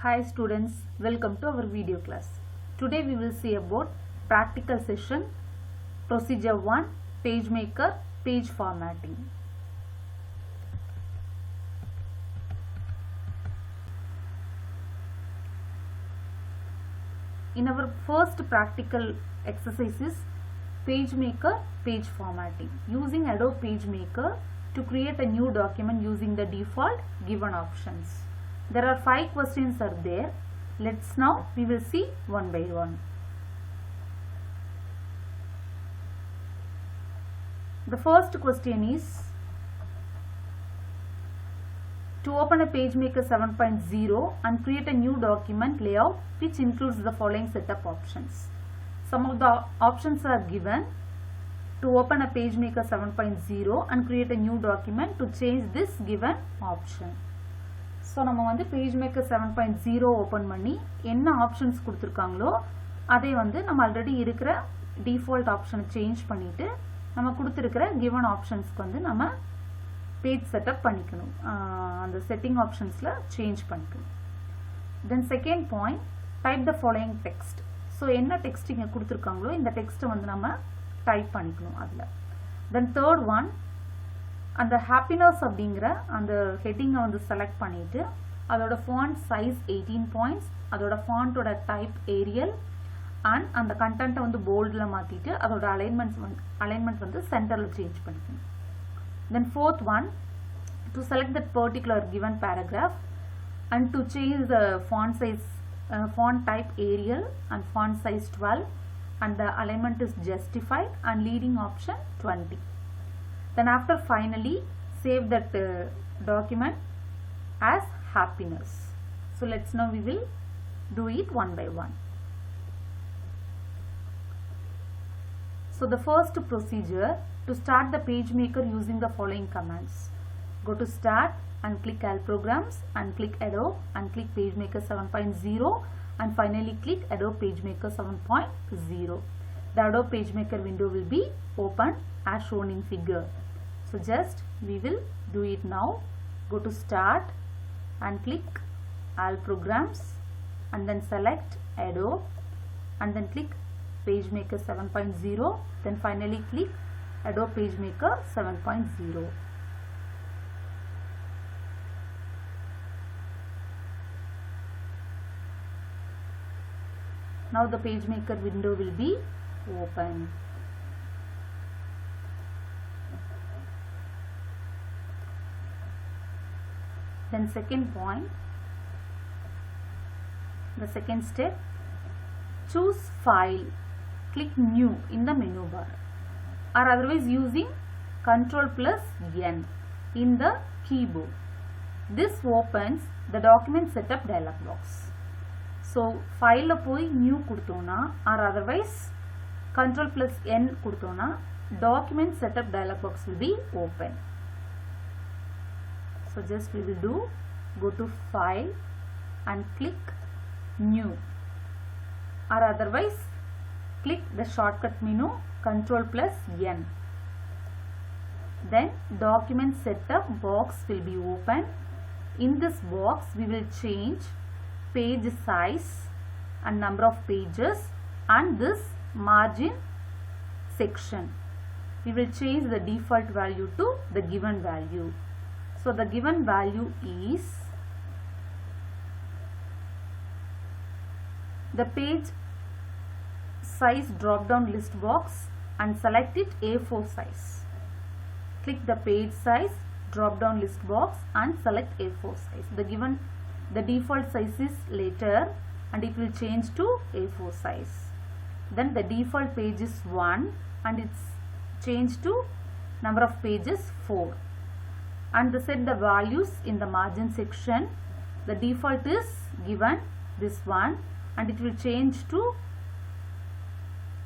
Hi students, welcome to our video class. Today we will see about practical session procedure 1 PageMaker page formatting. In our first practical exercises, PageMaker page formatting. Using Adobe PageMaker to create a new document using the default given options. There are 5 questions are there. Let's now we will see one by one. The first question is to open a PageMaker 7.0 and create a new document layout which includes the following setup options. Some of the options are given to open a PageMaker 7.0 and create a new document to change this given option. So நம்ம வந்து PageMaker 7.0 open பண்ணி என்ன options கொடுத்திருக்காங்களோ அதை வந்து நம்ம already இருக்கிற default ஆப்ஷனை change பண்ணிட்டு நம்ம கொடுத்திருக்கிற given ஆப்ஷன்ஸ்க்கு வந்து நம்ம பேஜ் செட்டப் பண்ணிக்கணும். அந்த செட்டிங் ஆப்ஷன்ஸ்ல சேஞ்ச் பண்ணிக்கணும். Then second point, type the following text. So என்ன டெக்ஸ்ட் இங்க கொடுத்திருக்காங்களோ இந்த டெக்ஸ்ட்டை வந்து நம்ம டைப் பண்ணிக்கணும் அதுல. Then third one, அந்த ஹாப்பினஸ் அப்படிங்கிற அந்த ஹெட்டிங்கை வந்து செலக்ட் பண்ணிட்டு அதோட ஃபாண்ட் சைஸ் 18 பாயிண்ட்ஸ், அதோட ஃபாண்டோட டைப் ஏரியல் அண்ட் அந்த கண்டென்ட்டை வந்து போல்டில் மாற்றிட்டு அதோட அலைன்மெண்ட் வந்து சென்டரில் சேஞ்ச் பண்ணிக்கணும். Then fourth one, to select that particular given paragraph and to change the font size, font type Arial and font size 12 and the alignment is justified and leading option 20. Then after finally save that document as happiness. So let's now we will do it one by one. So the first procedure, to start the PageMaker using the following commands. Go to start and click all programs and click Adobe and click PageMaker 7.0 and finally click Adobe PageMaker 7.0. The Adobe PageMaker window will be open as shown in figure. So just we will do it now. Go to start and click all programs and then select Adobe and then click PageMaker 7.0, then finally click Adobe PageMaker 7.0. Now the PageMaker window will be open. Then second point, the second step, choose file, click new in the menu bar or otherwise using Ctrl plus N in the keyboard. This opens the document setup dialog box. So file போய் new கொடுத்தோம்னா or otherwise Ctrl plus N கொடுத்தோம்னா document setup dialog box will be open. So just we will do, go to file and click new or otherwise click the shortcut menu Ctrl plus N. Then document setup box will be open. In this box we will change page size and number of pages and this margin section. We will change the default value to the given value. So the given value is the page size drop down list box and select it A4 size. Click the page size drop down list box and select A4 size. The default size is later and it will change to A4 size. Then the default page is 1 and it's changed to number of pages 4. And set the values in the margin section. The default is given this one and it will change to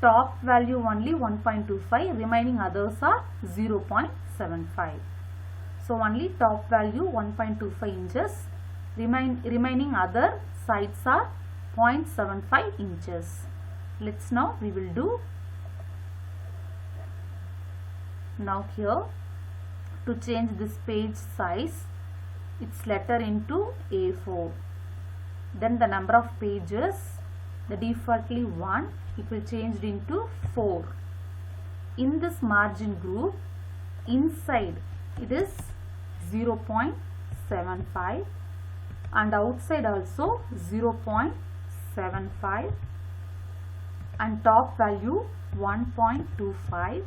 top value only 1.25, remaining others are 0.75. So only top value 1.25 inches, remaining other sides are 0.75 inches. Let's now we will do. Now here, to change this page size, its letter into A4. then the number of pages, the defaultly 1, it will change into 4. In this margin group, inside it is 0.75 and outside also 0.75 and top value 1.25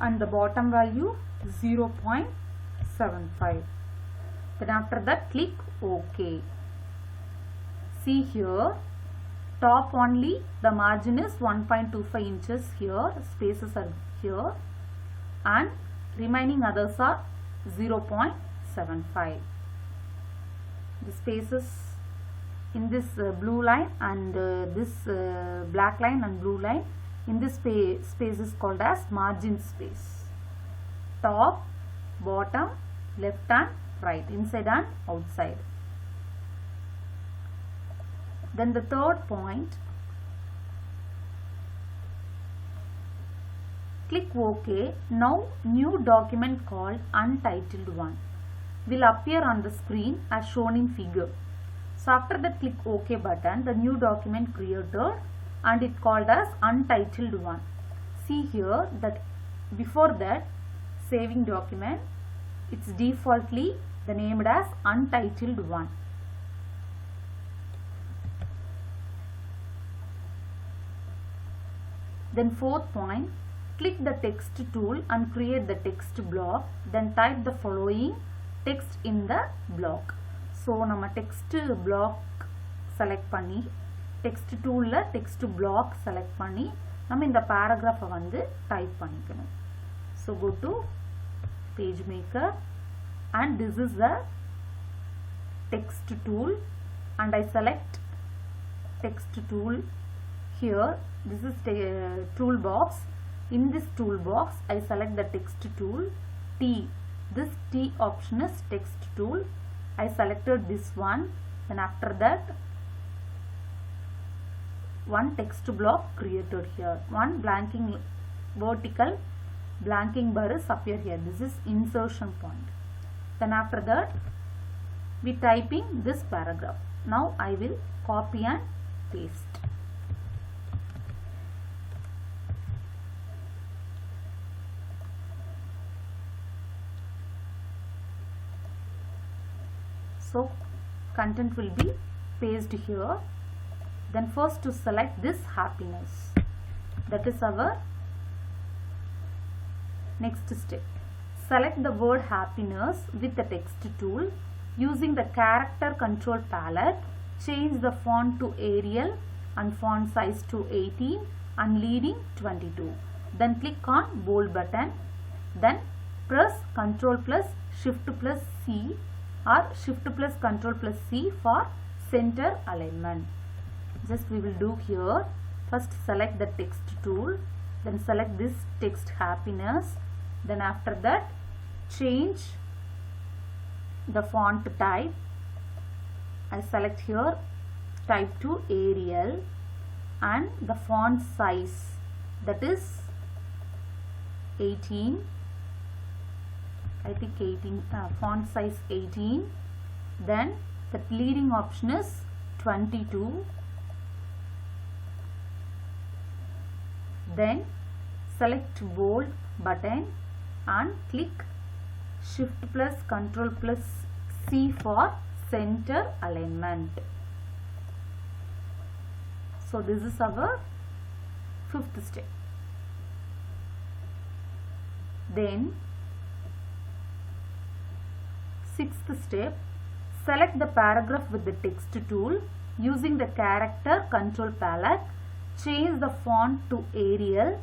and the bottom value 0.75. Then after that click OK. See here, top only the margin is 1.25 inches here, spaces are here, and remaining others are 0.75. The spaces in this blue line and this black line and blue line, in this space is called as margin space. Top, bottom, left and right, inside and outside. Then the third point, click OK. Now new document called Untitled 1 will appear on the screen as shown in figure. So after that click OK button, the new document created and it called as Untitled 1. See here that before that saving document, it's defaultly the named as Untitled 1. Then fourth point, click the text tool and create the text block. Then type the following text in the block. So nama text block select panni, text tool la text block select panni, nama indha paragraph vandu type pannikanum. So go to PageMaker and this is the text tool and I select text tool here. This is toolbox. In this toolbox I select the text tool T. This T option is text tool. I selected this one. Then after that one text block created here. One blanking vertical blanking bar is appear here. This is insertion point. Then after that we typing this paragraph. Now I will copy and paste. So content will be pasted here. Then first to select this happiness. That is our next step. Select the word happiness with the text tool. Using the character control palette, change the font to Arial and font size to 18 and leading 22. Then click on bold button. Then press Ctrl plus Shift plus C or Shift plus Ctrl plus C for center alignment. Just we will do here. First select the text tool, then select this text happiness. Then after that change the font type. I select here type to Arial and the font size, that is 18. I think 18, font size 18. Then the leading option is 22. Then select bold button and click Shift plus Ctrl plus C for center alignment. So this is our fifth step. Then sixth step, select the paragraph with the text tool. Using the character control palette, change the font to Arial,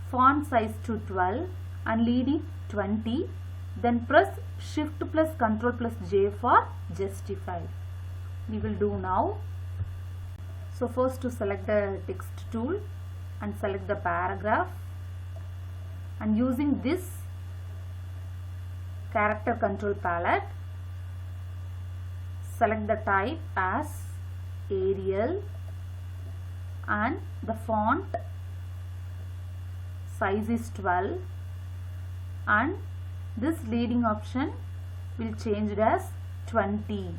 font size to 12 and leading 20. Then press Shift plus Ctrl plus J for justify. We will do now. So first to select the text tool and select the paragraph, and using this character control palette, select the type as Arial and the font size is 12 and this leading option will change it as 20.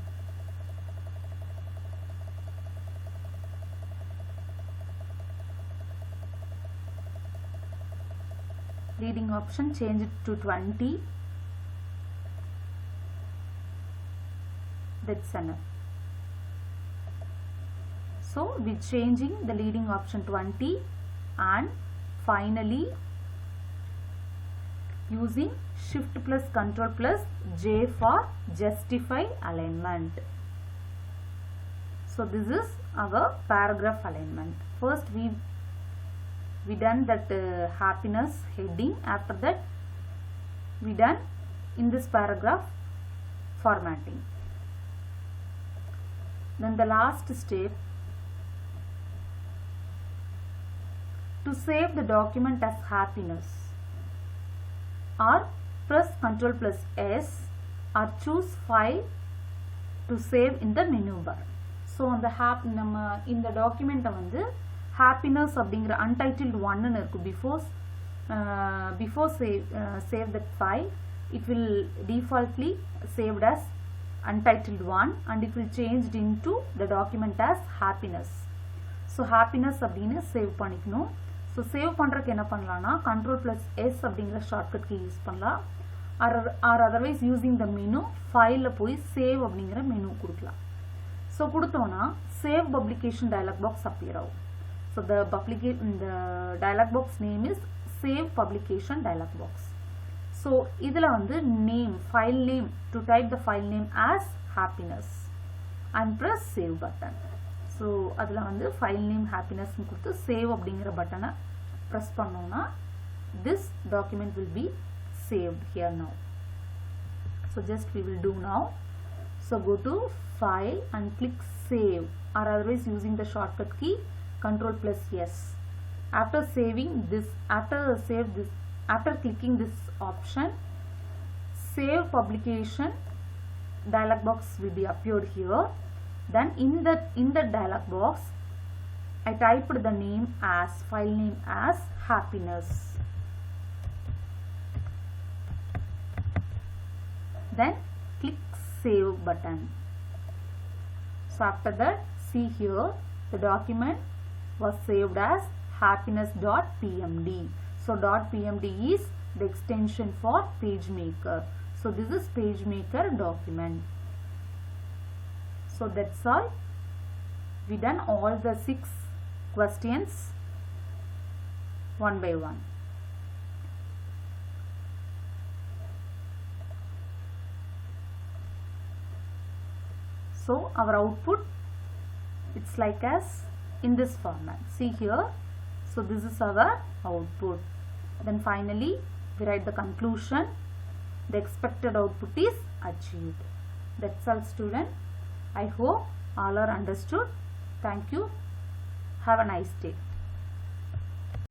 leading option, change it to 20. That's enough. So we're changing the leading option 20, and finally using shift plus control plus J for justify alignment. So this is our paragraph alignment. First we done that happiness heading. After that we done in this paragraph formatting. Then the last step, to save the document as happiness, or press Ctrl plus S, or choose file to save in the menu bar. So on the in the document happiness அப்படிங்கிற untitled one இருக்கு. Before save that file, it will defaultly saved as untitled one, and it will changed into the document as happiness. So happiness அப்படின்னு save பண்ணிக்கணும். So save பண்றதுக்கு என்ன பண்ணலாம்னா Ctrl plus S அப்படிங்கிற shortcut key use பண்ணலாம், or otherwise using the menu file போய் save அப்படிங்கிற menu கொடுக்கலாம். So கொடுத்தோம்னா save publication dialog box appear ஆகும். So the dialog box name is save publication dialog box. So இதுல name, file name, to type the file name as happiness and press save button. So அதுல file name happiness னு கொடுத்து save அப்படிங்கிற பட்டனை press பண்ணோம்னா this document will be saved here now. So just we will do now. So go to file and click save, or otherwise using the shortcut key Ctrl plus S. After clicking this option, save publication dialog box will be appeared here. Then in the dialog box I typed the file name as happiness. Then click save button. So after that, see here the document was saved as happiness.pmd. So .pmd is the extension for PageMaker. So this is PageMaker document. So that's all. We done all the 6 questions one by one. So our output, it's like as in this format. See here. So this is our output. Then finally we write the conclusion. The expected output is achieved. That's all, student. I hope all are understood. Thank you. Have a nice day.